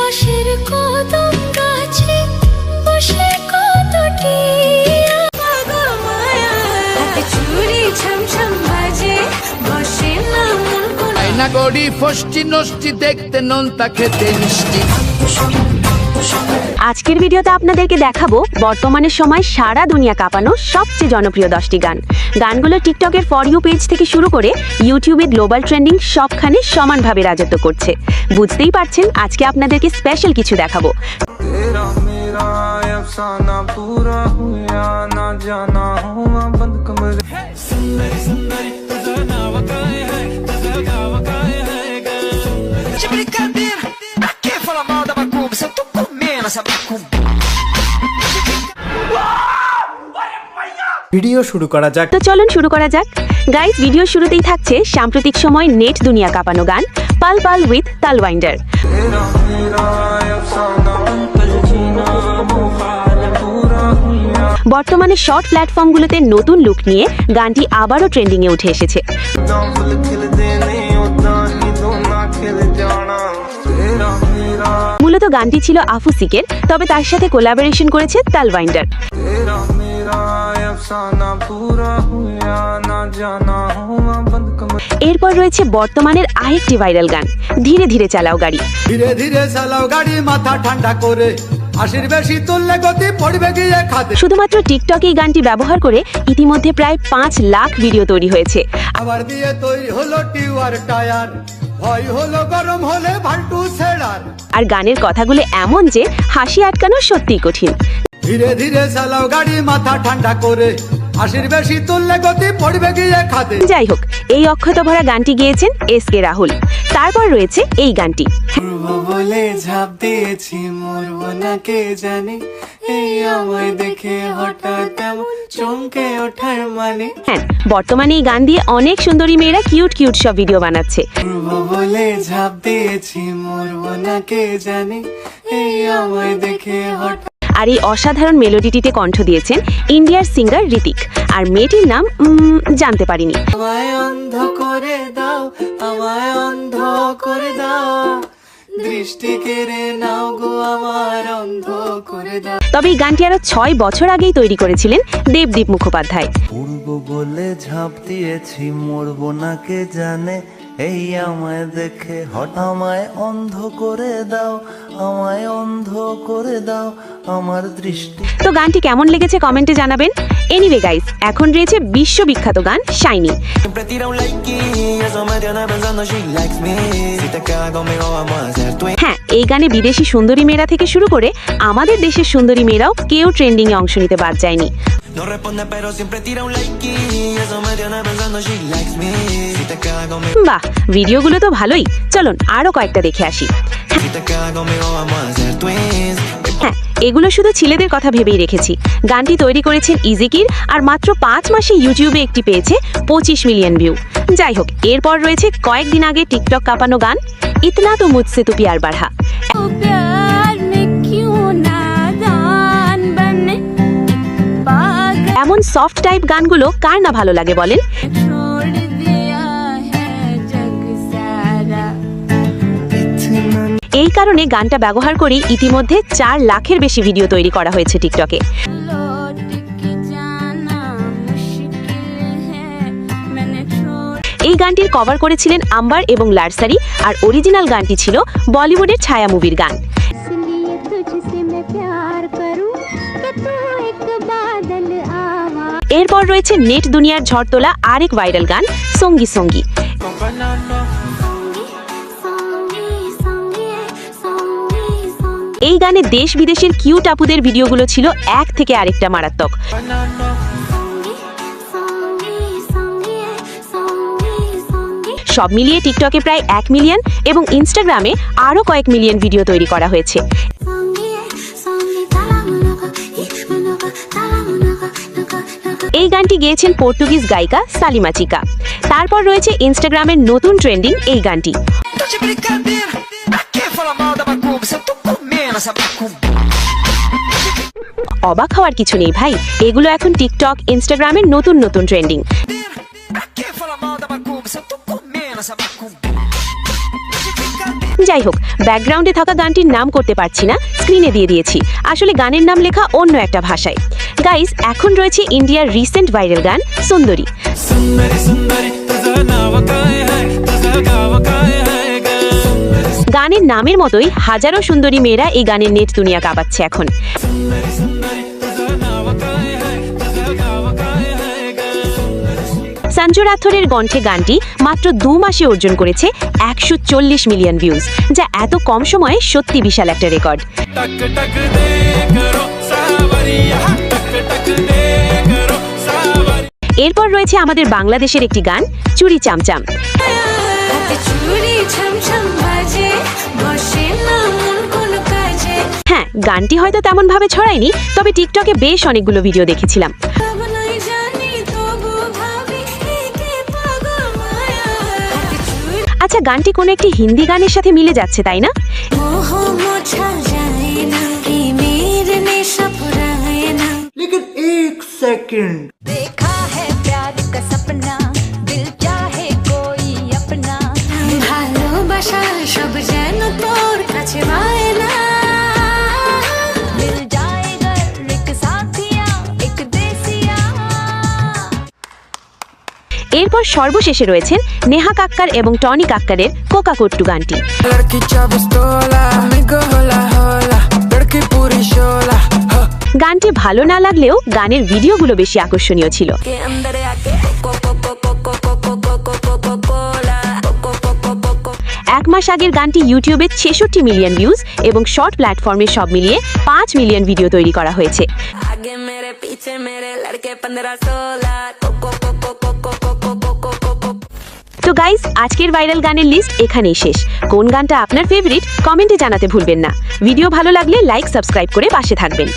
পাশের কদম গাছে বসে কতটি হাতে চুড়ি ছমছম বাজে বসে না মন কোন আয়না গড়ি ফষ্টি নষ্টি দেখতে নোনতা খেতে মিষ্টি। আজকের ভিডিওতে আপনাদেরকে দেখাবো বর্তমানের সময় সারা দুনিয়া কাঁপানো সবচেয়ে জনপ্রিয় 10টি গান। গানগুলো টিকটকের ফর ইউ পেজ থেকে শুরু করে ইউটিউবে গ্লোবাল ট্রেন্ডিং সবখানে সমানভাবে রাজত্ব করছে। বুঝতেই পারছেন আজকে আপনাদেরকে স্পেশাল কিছু দেখাবো। ভিডিও শুরু করা যাক। তো চলুন শুরু করা যাক। গাইস, ভিডিও শুরুতেই থাকছে সাম্প্রতিক সময় নেট দুনিয়া কাঁপানো গান পাল পাল উইথ তালওয়াইন্ডার। বর্তমানে শর্ট প্ল্যাটফর্মগুলোতে নতুন লুক নিয়ে গানটি আবারও ট্রেন্ডিং এ উঠে এসেছে। মূলত গানটি ছিল আফুসিকের, তবে তার সাথে কোলাবোরেশন করেছে তালওয়াইন্ডার। এরপর রয়েছে বর্তমানের আরেকটি ভাইরাল গান ধীরে ধীরে চালাও গাড়ি। ধীরে ধীরে চালাও গাড়ি মাথা ঠান্ডা করে, আশির বেশি তুললে গতি পড়বে গিয়ে খাদে। শুধুমাত্র টিকটক এই গানটি ব্যবহার করে ইতিমধ্যে প্রায় 5 লাখ ভিডিও তৈরি হয়েছে। আবার দিয়ে তৈরি হলো টিউয়ার টায়ার, ভয় হলো গরম হলে ভাল্টু ছেড়ার। আর গানের কথাগুলো এমন যে হাসি আটকানো সত্যিই কঠিন। ধীরে ধীরে চালাও গাড়ি মাথা ঠান্ডা করে, আশির বেশি তুললে গতি পড়বে গিয়ে খাদে। যাই হোক, এই অক্ষত ভরা গানটি গেয়েছেন এসকে রাহুল। তারপর রয়েছে এই গানটি বলে ঝাঁপ দিয়েছি মরবো না কে জানে, এই আমায় দেখে হঠাৎ চমকে ওঠার মানে। হ্যাঁ, বর্তমানে এই গান দিয়ে অনেক সুন্দরী মেয়েরা কিউট কিউট সব ভিডিও বানাচ্ছে। বলে ঝাঁপ দিয়েছি মরবো না কে জানে, এই আমায় দেখে হঠাৎ। আর এই অসাধারণ মেলোডিটিতে কণ্ঠ দিয়েছেন ইন্ডিয়ার সিঙ্গার ঋতিক। আর মেয়েটির নাম জানতে পারিনি। আমায় অন্ধ করে দাও, আমায় অন্ধ করে দাও, দৃষ্টি কেড়ে নাও গো আমার অন্ধ করে দাও। তবে এই গানটি আরো 6 বছর আগেই তৈরি করেছিলেন দেবদীপ মুখোপাধ্যায়। উড়বো বলে ঝাঁপ দিয়েছি মরবো না কে জানে, এই আমায় দেখে আমায় অন্ধ করে দাও, আমায় অন্ধ করে দাও আমার দৃষ্টি। তো গানটি কেমন লেগেছে কমেন্টে জানাবেন। এনিওয়ে গাইস, এখন রয়েছে বিশ্ববিখ্যাত গান শাইনি। হ্যাঁ, এই গানে বিদেশি সুন্দরী মেয়েরা থেকে শুরু করে আমাদের দেশের সুন্দরী মেয়েরাও কেউ ট্রেন্ডিং এ অংশ নিতে বাদ যায়নি। বাহ, ভিডিওগুলো তো ভালোই। চলুন আরো কয়েকটা দেখে আসি। হ্যাঁ, এগুলো শুধু ছেলেদের কথা ভেবেই রেখেছি। গানটি তৈরি করেছেন ইজিকির, আর মাত্র 5 মাসে ইউটিউবে একটি পেয়েছে 25 মিলিয়ন ভিউ। যাই হোক, এরপর রয়েছে কয়েকদিন আগে টিকটক কাঁপানো গান ইতনা তো মুঝসে তু প্যার বাড়া। এমন সফট টাইপ গানগুলো কার না ভালো লাগে বলেন। এই কারণে গানটা ব্যবহার করে ইতিমধ্যে 4 লাখের বেশি ভিডিও তৈরি করা হয়েছে টিকটকে। এই গানটির কভার করেছিলেন আম্বার এবং লারসারি, আর অরিজিনাল গানটি ছিল বলিউডের ছায়া মুভির গান। এরপর রয়েছে নেট দুনিয়ার ঝড় তোলা আরেক ভাইরাল গান সঙ্গী সঙ্গী। এই গানে দেশ বিদেশের কিউট আপুদের ভিডিওগুলো ছিল এক থেকে আরেকটা মারাত্মক। সব মিলিয়ে টিকটকে প্রায় 1 মিলিয়ন এবং ইনস্টাগ্রামে আরো কয়েক মিলিয়ন ভিডিও তৈরি করা হয়েছে। এই গানটি গেয়েছেন পর্তুগিজ গায়িকা সালিমা চিকা। তারপর রয়েছে ইনস্টাগ্রামের নতুন ট্রেন্ডিং এই গানটি। অবাক হওয়ার কিছু নেই ভাই, এগুলো এখন টিকটক ইনস্টাগ্রামের নতুন নতুন ট্রেন্ডিং। যাই হোক, ব্যাকগ্রাউন্ডে থাকা গানটির নাম করতে পারছি না, স্ক্রিনে দিয়ে দিয়েছি। আসলে গানের নাম লেখা অন্য একটা ভাষায়। গাইস, এখন রয়েছে ইন্ডিয়ার রিসেন্ট ভাইরাল গান সুন্দরী। গানের নামের মতোই হাজারো সুন্দরী মেয়েরা এই গানের নেট দুনিয়া কাঁপাচ্ছে এখন। সঞ্জু রাথোরের কণ্ঠে গানটি মাত্র 2 মাসে অর্জন করেছে 140 মিলিয়ন ভিউজ, যা এত কম সময়ে সত্যি বিশাল একটা রেকর্ড। এরপর রয়েছে আমাদের বাংলাদেশের একটি গান চুরি চামচাম। হাতে চুড়ি ছমছম বাজে, বসে না মন কোনো কাজে। হ্যাঁ, গানটি হয়তো তেমন ভাবে ছড়ায়নি, তবে টিকটকে বেশ অনেকগুলো ভিডিও দেখেছিলাম। তবু নই জানি, তবু ভাবি কে পাগল মায়া। হাতে চুড়ি আচ্ছা, গানটি কোনো একটি হিন্দি গানের সাথে মিলে যাচ্ছে, তাই না? মোহ মোছা যায় না, প্রেমের নেশা ফুরায় না। लेकिन एक सेकंड देखा है प्यार का सपना, दिल चाहे कोई अपना। ভালোবাসা সব যেন তোর কাছে বায়না। मिल जाएगा एक साथिया, एक देसिया। এরপর সর্বশেষে রয়েছেন নেহা কাক্কার এবং টনি কাক্কারের কোকাকোট্টু গানটি। গানটি ভালো না লাগলেও গানের ভিডিওগুলো বেশি আকর্ষণীয় ছিল। के अंदर आके को को को को को को को को को को कोला को को को को को। 1 মাস আগের গানটি ইউটিউবে 66 মিলিয়ন ভিউজ এবং শর্ট প্ল্যাটফর্মে সব মিলিয়ে 5 মিলিয়ন ভিডিও তৈরি করা হয়েছে। आगे मेरे पीछे मेरे लड़के 15-16 को को को को को को को को को को को। তো গাইস, আজকের ভাইরাল গানের লিস্ট এখানেই শেষ। কোন গানটা আপনার ফেভারিট কমেন্টে জানাতে ভুলবেন না। ভিডিও ভালো লাগলে লাইক সাবস্ক্রাইব করে পাশে থাকবেন।